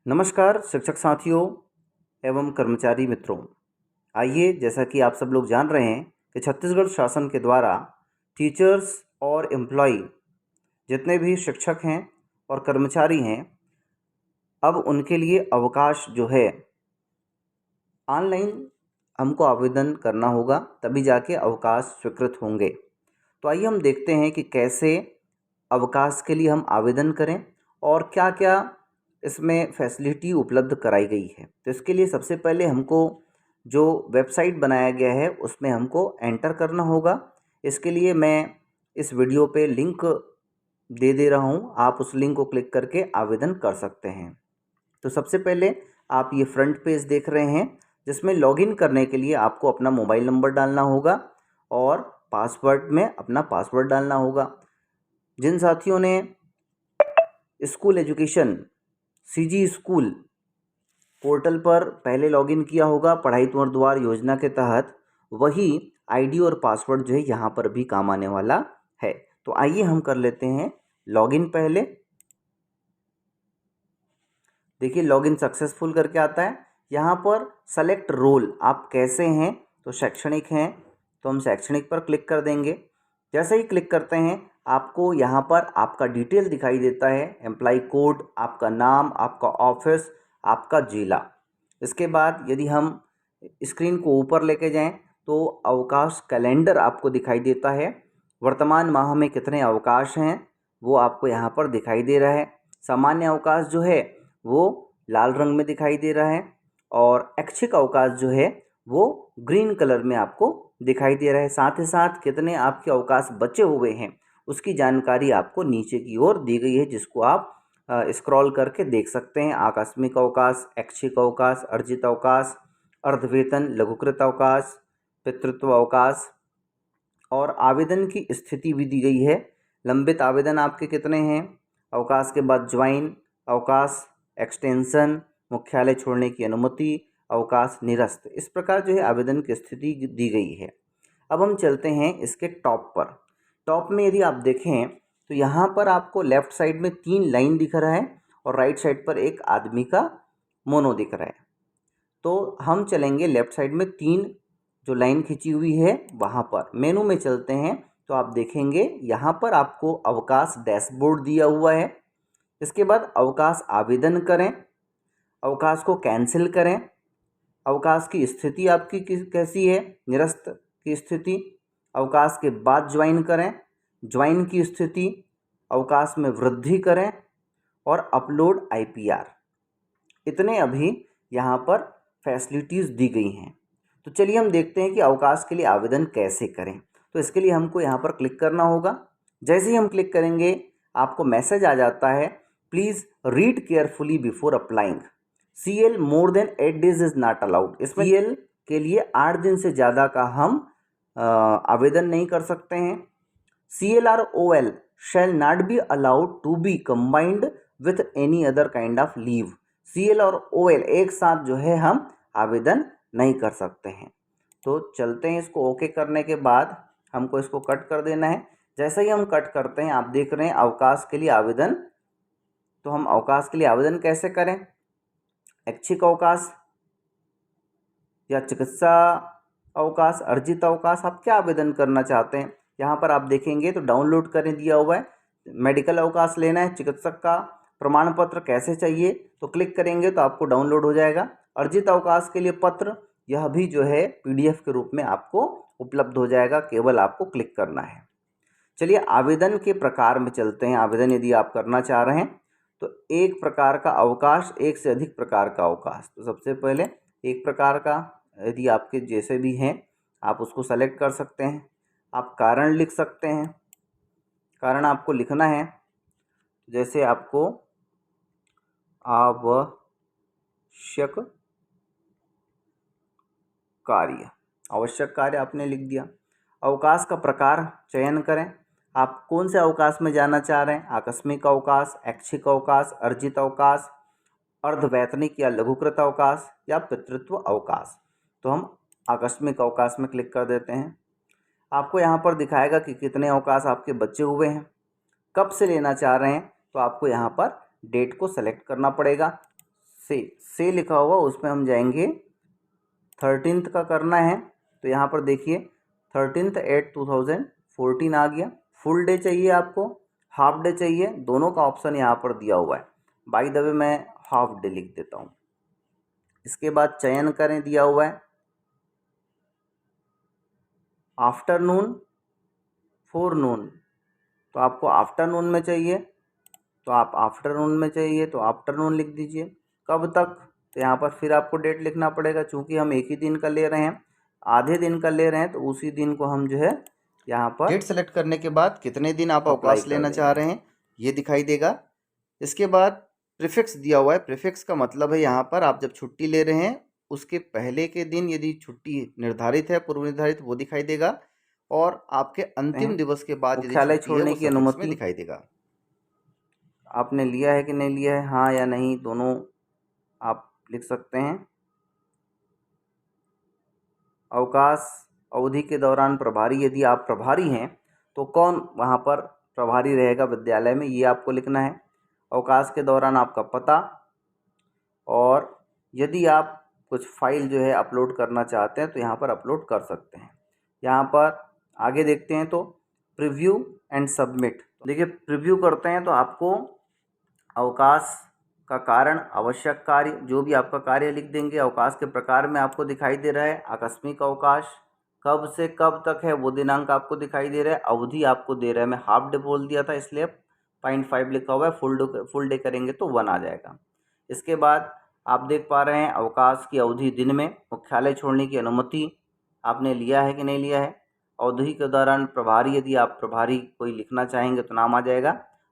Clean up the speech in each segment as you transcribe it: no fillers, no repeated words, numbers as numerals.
नमस्कार शिक्षक साथियों एवं कर्मचारी मित्रों। आइए, जैसा कि आप सब लोग जान रहे हैं कि छत्तीसगढ़ शासन के द्वारा टीचर्स और एम्प्लॉय जितने भी शिक्षक हैं और कर्मचारी हैं, अब उनके लिए अवकाश जो है ऑनलाइन हमको आवेदन करना होगा, तभी जाके अवकाश स्वीकृत होंगे। तो आइए हम देखते हैं कि कैसे अवकाश के लिए हम आवेदन करें और क्या क्या इसमें फैसिलिटी उपलब्ध कराई गई है। तो इसके लिए सबसे पहले हमको जो वेबसाइट बनाया गया है उसमें हमको एंटर करना होगा। इसके लिए मैं इस वीडियो पे लिंक दे रहा हूँ, आप उस लिंक को क्लिक करके आवेदन कर सकते हैं। तो सबसे पहले आप ये फ्रंट पेज देख रहे हैं, जिसमें लॉगिन करने के लिए आपको अपना मोबाइल नंबर डालना होगा और पासवर्ड में अपना पासवर्ड डालना होगा। जिन साथियों ने school education CG school portal पर पहले लॉगिन किया होगा पढ़ाई तुहर दुआर योजना के तहत, वही आईडी और पासवर्ड जो है यहाँ पर भी काम आने वाला है। तो आइए हम कर लेते हैं लॉगिन। पहले देखिए लॉगिन सक्सेसफुल करके आता है। यहाँ पर सेलेक्ट रोल, आप कैसे हैं, तो शैक्षणिक हैं तो हम शैक्षणिक पर क्लिक कर देंगे। जैसे ही क्लिक करते हैं आपको यहाँ पर आपका डिटेल दिखाई देता है, एम्प्लॉय कोड, आपका नाम, आपका ऑफिस, आपका जिला। इसके बाद यदि हम स्क्रीन को ऊपर लेके जाएं तो अवकाश कैलेंडर आपको दिखाई देता है। वर्तमान माह में कितने अवकाश हैं वो आपको यहाँ पर दिखाई दे रहा है। सामान्य अवकाश जो है वो लाल रंग में दिखाई दे रहा है और ऐच्छिक अवकाश जो है वो ग्रीन कलर में आपको दिखाई दे रहा है। साथ ही साथ कितने आपके अवकाश बचे हुए हैं उसकी जानकारी आपको नीचे की ओर दी गई है, जिसको आप स्क्रॉल करके देख सकते हैं। आकस्मिक अवकाश, ऐच्छिक अवकाश, अर्जित अवकाश, अर्धवेतन, लघुकृत अवकाश, पितृत्व अवकाश और आवेदन की स्थिति भी दी गई है। लंबित आवेदन आपके कितने हैं, अवकाश के बाद ज्वाइन, अवकाश एक्सटेंशन, मुख्यालय छोड़ने की अनुमति, अवकाश निरस्त, इस प्रकार जो है आवेदन की स्थिति दी गई है। अब हम चलते हैं इसके टॉप पर। टॉप में यदि आप देखें तो यहाँ पर आपको लेफ़्ट साइड में 3 लाइन दिख रहा है और राइट साइड पर एक आदमी का मोनो दिख रहा है। तो हम चलेंगे लेफ़्ट साइड में 3 जो लाइन खिंची हुई है वहाँ पर। मेनू में चलते हैं तो आप देखेंगे यहाँ पर आपको अवकाश डैशबोर्ड दिया हुआ है। इसके बाद अवकाश आवेदन करें, अवकाश को कैंसिल करें, अवकाश की स्थिति आपकी कैसी है, निरस्त की स्थिति, अवकाश के बाद ज्वाइन करें, ज्वाइन की स्थिति, अवकाश में वृद्धि करें और अपलोड आईपीआर। इतने अभी यहाँ पर फैसिलिटीज़ दी गई हैं। तो चलिए हम देखते हैं कि अवकाश के लिए आवेदन कैसे करें। तो इसके लिए हमको यहाँ पर क्लिक करना होगा। जैसे ही हम क्लिक करेंगे आपको मैसेज आ जाता है, please read carefully before applying, CL more than 8 days is not allowed. इसमें CL के लिए 8 दिन से ज़्यादा का हम आवेदन नहीं कर सकते हैं। CL और OL shall not be allowed to be combined with any other kind of leave। CL और OL एक साथ जो है हम आवेदन नहीं कर सकते हैं। तो चलते हैं, इसको ओके करने के बाद हमको इसको कट कर देना है। जैसे ही हम कट करते हैं आप देख रहे हैं अवकाश के लिए आवेदन। तो हम अवकाश के लिए आवेदन कैसे करें, ऐच्छिक अवकाश या चिकित्सा अवकाश, अर्जित अवकाश, आप क्या आवेदन करना चाहते हैं। यहाँ पर आप देखेंगे तो डाउनलोड करें दिया हुआ है। मेडिकल अवकाश लेना है, चिकित्सक का प्रमाण पत्र कैसे चाहिए, तो क्लिक करेंगे तो आपको डाउनलोड हो जाएगा। अर्जित अवकाश के लिए पत्र, यह भी जो है PDF के रूप में आपको उपलब्ध हो जाएगा, केवल आपको क्लिक करना है। चलिए आवेदन के प्रकार में चलते हैं। आवेदन यदि आप करना चाह रहे हैं तो एक प्रकार का अवकाश, एक से अधिक प्रकार का अवकाश। तो सबसे पहले एक प्रकार का, यदि आपके जैसे भी हैं आप उसको सेलेक्ट कर सकते हैं। आप कारण लिख सकते हैं, कारण आपको लिखना है, जैसे आपको आवश्यक कार्य, आवश्यक कार्य आपने लिख दिया। अवकाश का प्रकार चयन करें, आप कौन से अवकाश में जाना चाह रहे हैं, आकस्मिक अवकाश, ऐच्छिक अवकाश, अर्जित अवकाश, अर्धवैतनिक या लघुकृत अवकाश या पितृत्व अवकाश। तो हम आकस्मिक अवकाश में क्लिक कर देते हैं। आपको यहाँ पर दिखाएगा कि कितने अवकाश आपके बचे हुए हैं, कब से लेना चाह रहे हैं। तो आपको यहाँ पर डेट को सेलेक्ट करना पड़ेगा। से लिखा हुआ उसमें हम जाएंगे 13th का करना है। तो यहाँ पर देखिए 13/8/2014 आ गया। फुल डे चाहिए आपको, हाफ डे चाहिए, दोनों का ऑप्शन यहाँ पर दिया हुआ है। बाय द वे मैं हाफ डे लिख देता हूँ। इसके बाद चयन करें, दिया हुआ है आफ्टरनून, फोरनून। तो आपको आफ्टरनून में चाहिए तो आप आफ्टरनून में चाहिए तो आफ्टरनून लिख दीजिए। कब तक, तो यहाँ पर फिर आपको डेट लिखना पड़ेगा। चूँकि हम एक ही दिन का ले रहे हैं, आधे दिन का ले रहे हैं, तो उसी दिन को हम जो है यहाँ पर डेट सेलेक्ट करने के बाद कितने दिन आप अवकाश लेना चाह रहे हैं ये दिखाई देगा। इसके बाद प्रीफिक्स दिया हुआ है। प्रीफिक्स का मतलब है यहाँ पर आप जब छुट्टी ले रहे हैं उसके पहले के दिन यदि छुट्टी निर्धारित है, पूर्व निर्धारित, वो दिखाई देगा। और आपके अंतिम दिवस के बाद मुख्यालय छोड़ने की अनुमति दिखाई देगा। आपने लिया है कि नहीं लिया है, हाँ या नहीं, दोनों आप लिख सकते हैं। अवकाश अवधि के दौरान प्रभारी, यदि आप प्रभारी हैं तो कौन वहाँ पर प्रभारी रहेगा विद्यालय में, ये आपको लिखना है। अवकाश के दौरान आपका पता, और यदि आप कुछ फाइल जो है अपलोड करना चाहते हैं तो यहाँ पर अपलोड कर सकते हैं। यहाँ पर आगे देखते हैं तो प्रीव्यू एंड सबमिट। देखिए प्रीव्यू करते हैं तो आपको अवकाश का कारण, आवश्यक कार्य, जो भी आपका कार्य लिख देंगे। अवकाश के प्रकार में आपको दिखाई दे रहा है आकस्मिक अवकाश, कब से कब तक है वो दिनांक आपको दिखाई दे रहा है, अवधि आपको दे रहा है। मैं हाफ डे बोल दिया था इसलिए 0.5 लिखा हुआ है, फुल डे करेंगे तो 1 आ जाएगा। इसके बाद आप देख पा रहे हैं अवकाश की अवधि दिन में, मुख्यालय छोड़ने की अनुमति आपने लिया है कि नहीं लिया है। अवधि के दौरान प्रभारी, यदि आप प्रभारी कोई लिखना चाहेंगे तो नाम आ जाएगा।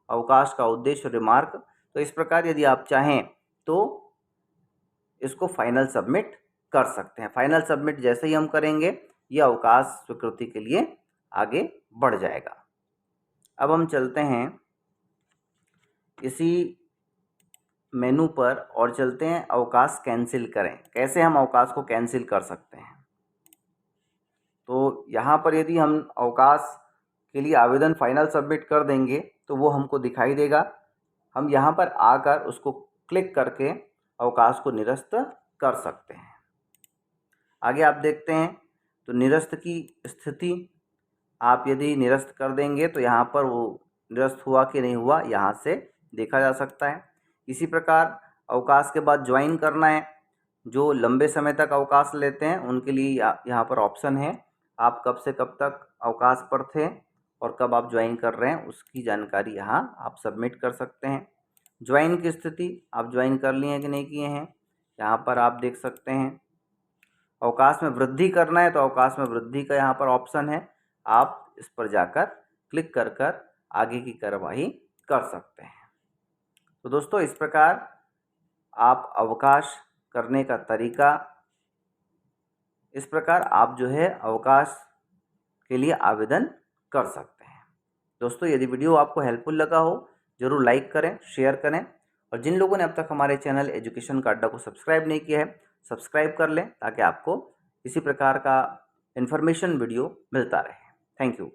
अवकाश का उद्देश्य, रिमार्क। तो इस प्रकार यदि आप चाहें तो इसको फाइनल सबमिट कर सकते हैं। फाइनल सबमिट जैसे ही हम करेंगे यह अवकाश स्वीकृति के लिए आगे बढ़ जाएगा। अब हम चलते हैं इसी मेनू पर और चलते हैं अवकाश कैंसिल करें। कैसे हम अवकाश को कैंसिल कर सकते हैं, तो यहाँ पर यदि हम अवकाश के लिए आवेदन फाइनल सबमिट कर देंगे तो वो हमको दिखाई देगा। हम यहाँ पर आकर उसको क्लिक करके अवकाश को निरस्त कर सकते हैं। आगे आप देखते हैं तो निरस्त की स्थिति, आप यदि निरस्त कर देंगे तो यहाँ पर वो निरस्त हुआ कि नहीं हुआ यहाँ से देखा जा सकता है। इसी प्रकार अवकाश के बाद ज्वाइन करना है। जो लंबे समय तक अवकाश लेते हैं उनके लिए यहाँ पर ऑप्शन है, आप कब से कब तक अवकाश पर थे और कब आप ज्वाइन कर रहे हैं उसकी जानकारी यहाँ आप सबमिट कर सकते हैं। ज्वाइन की स्थिति, आप ज्वाइन कर लिए हैं कि नहीं किए हैं, यहाँ पर आप देख सकते हैं। अवकाश में वृद्धि करना है तो अवकाश में वृद्धि का यहाँ पर ऑप्शन है, आप इस पर जाकर क्लिक कर आगे की कार्यवाही कर सकते हैं। तो दोस्तों इस प्रकार आप अवकाश करने का तरीका, इस प्रकार आप जो है अवकाश के लिए आवेदन कर सकते हैं। दोस्तों यदि वीडियो आपको हेल्पफुल लगा हो ज़रूर लाइक करें, शेयर करें, और जिन लोगों ने अब तक हमारे चैनल एजुकेशन का अड्डा को सब्सक्राइब नहीं किया है सब्सक्राइब कर लें ताकि आपको इसी प्रकार का इन्फॉर्मेशन वीडियो मिलता रहे। Thank you.